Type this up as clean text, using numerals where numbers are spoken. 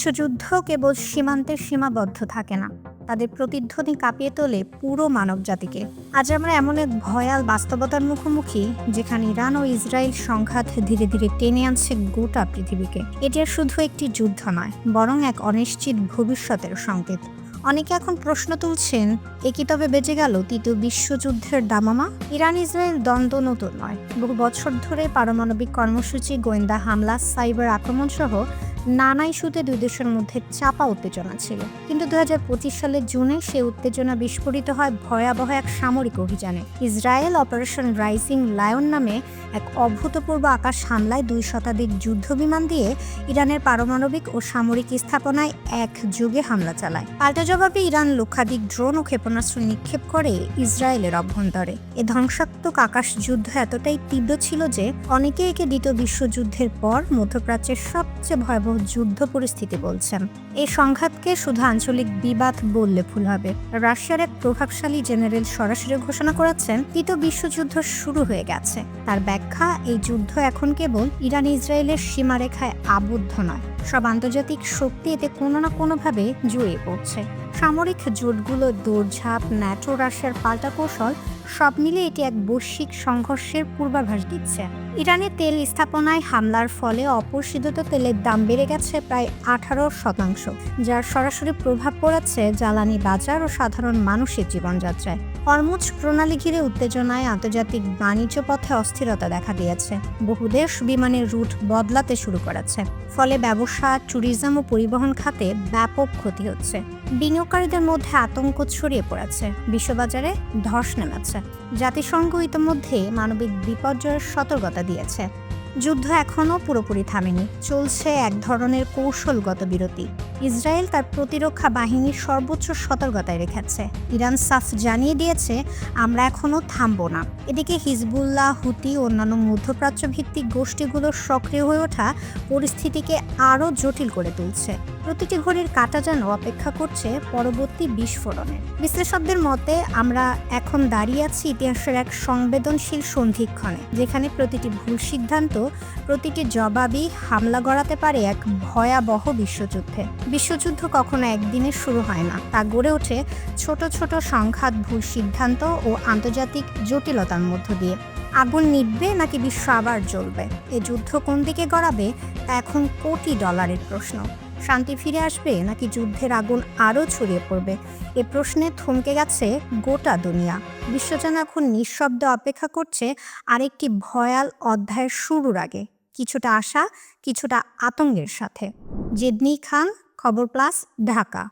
বিশ্বযুদ্ধ কেবল সীমান্তে সীমাবদ্ধ থাকে না, তাদের প্রতিধ্বনি কাঁপিয়ে তোলে পুরো মানবজাতিকে। আজ আমরা এমন এক ভয়াল বাস্তবতার মুখোমুখি, যেখানে ইরান ও ইসরায়েল সংঘাত ধীরে ধীরে টেনে আনছে গোটা পৃথিবীকে। এটি আর শুধু একটি যুদ্ধ নয়, বরং এক অনিশ্চিত ভবিষ্যতের সংকেত। অনেকে এখন প্রশ্ন তুলছেন, এ কি তবে বেজে গেল তৃতীয় বিশ্বযুদ্ধের দামামা? ইরান ইসরায়েল দ্বন্দ্ব নতুন নয়। বহু বছর ধরে পারমাণবিক কর্মসূচি, গোয়েন্দা হামলা, সাইবার আক্রমণ সহ নানা ইস্যুতে দুই দেশের মধ্যে চাপা উত্তেজনা ছিল। কিন্তু 2025 সালের জুনে সেই উত্তেজনা বিস্ফোরিত হয় ভয়াবহ এক সামরিক অভিযানে। ইসরায়েল অপারেশন রাইজিং লায়ন নামে এক অভূতপূর্ব আকাশ হামলায় 2 শতাধিক যুদ্ধ বিমান দিয়ে ইরানের পারমাণবিক ও সামরিক স্থাপনায় একযোগে হামলা চালায়। পাল্টা জবাবে ইরান লক্ষাধিক ড্রোন ও ক্ষেপণাস্ত্র নিক্ষেপ করে ইসরায়েলের অভ্যন্তরে। এ ধ্বংসাত্মক আকাশ যুদ্ধ এতটাই তীব্র ছিল যে অনেকে একে দ্বিতীয় বিশ্বযুদ্ধের পর মধ্যপ্রাচ্যের সবচেয়ে ভয়াবহ যুদ্ধ পরিস্থিতি বলছেন। এই সংঘাতকে শুধু আঞ্চলিক বিবাদ বললে ভুল হবে। রাশিয়ার এক প্রভাবশালী জেনারেল সরাসরি ঘোষণা করেছেন তৃতীয় বিশ্বযুদ্ধ শুরু হয়ে গেছে। তার ব্যাখ্যা, এই যুদ্ধ এখন কেবল ইরান ইসরায়েলের সীমারেখায় আবদ্ধ নয়, সব আন্তর্জাতিক শক্তি এতে কোনো না কোনোভাবে জড়িয়ে পড়ছে। সামরিক জোটগুলো, দৌড়ঝাঁপ, ন্যাটো, রাশিয়ার পাল্টা কৌশল, সব মিলে এটি এক বৈশ্বিক সংঘর্ষের পূর্বাভাস দিচ্ছে। ইরানের তেল স্থাপনায় হামলার ফলে অপরিশোধিত তেলের দাম বেড়ে গেছে প্রায় 18%, যার সরাসরি প্রভাব পড়েছে জ্বালানি বাজার ও সাধারণ মানুষের জীবনযাত্রায়। হরমুজ প্রণালী ঘিরে উত্তেজনায় আন্তর্জাতিক বাণিজ্য পথে অস্থিরতা দেখা দিয়েছে। বহু দেশ বিমানের রুট বদলাতে শুরু করেছে, ফলে ব্যবসা, ট্যুরিজম ও পরিবহন খাতে ব্যাপক ক্ষতি হচ্ছে। বিনিয়োগকারীদের মধ্যে আতঙ্ক ছড়িয়ে পড়েছে, বিশ্ববাজারে ধস নেমেছে। জাতিসংঘ ইতিমধ্যে মানবিক বিপর্যয়ের সতর্কতা দিয়েছে। যুদ্ধ এখনও পুরোপুরি থামেনি, চলছে এক ধরনের কৌশলগত বিরতি। ইসরায়েল তার প্রতিরক্ষা বাহিনীর সর্বোচ্চ সতর্কতায় রেখেছে। ইরান সাফ জানিয়ে দিয়েছে, আমরা এখনও থামবো না। এদিকে হিজবুল্লাহ, হুতি ও অন্যান্য মধ্যপ্রাচ্য ভিত্তিক গোষ্ঠীগুলোর সক্রিয় হয়ে ওঠা পরিস্থিতিকে আরও জটিল করে তুলছে। প্রতিটি ঘড়ির কাঁটা যেন অপেক্ষা করছে পরবর্তী বিস্ফোরণে। বিশ্লেষকদের মতে, আমরা এখন দাঁড়িয়ে আছি ইতিহাসের এক সংবেদনশীল সন্ধিক্ষণে, যেখানে প্রতিটি ভুল সিদ্ধান্ত, প্রতিটি জবাবই হামলা গড়াতে পারে এক ভয়াবহ বিশ্বযুদ্ধে। বিশ্বযুদ্ধ কখনো একদিনে শুরু হয় না, তা গড়ে ওঠে ছোট ছোট সংঘাত, ভুল সিদ্ধান্ত ও আন্তর্জাতিক জটিলতার মধ্য দিয়ে। আগুন নিভবে নাকি বিশ্ব আবার জ্বলবে? এ যুদ্ধ কোন দিকে গড়াবে তা এখন কোটি ডলারের প্রশ্ন। শান্তি ফিরে আসবে নাকি যুদ্ধের আগুন আরও ছড়িয়ে পড়বে? এ প্রশ্নে থমকে গেছে গোটা দুনিয়া। বিশ্ব যেন এখন নিঃশব্দে অপেক্ষা করছে আরেকটি ভয়াল অধ্যায়ের শুরুর আগে, কিছুটা আশা, কিছুটা আতঙ্কের সাথে। জেদনি খান, খবর প্লাস, ঢাকা।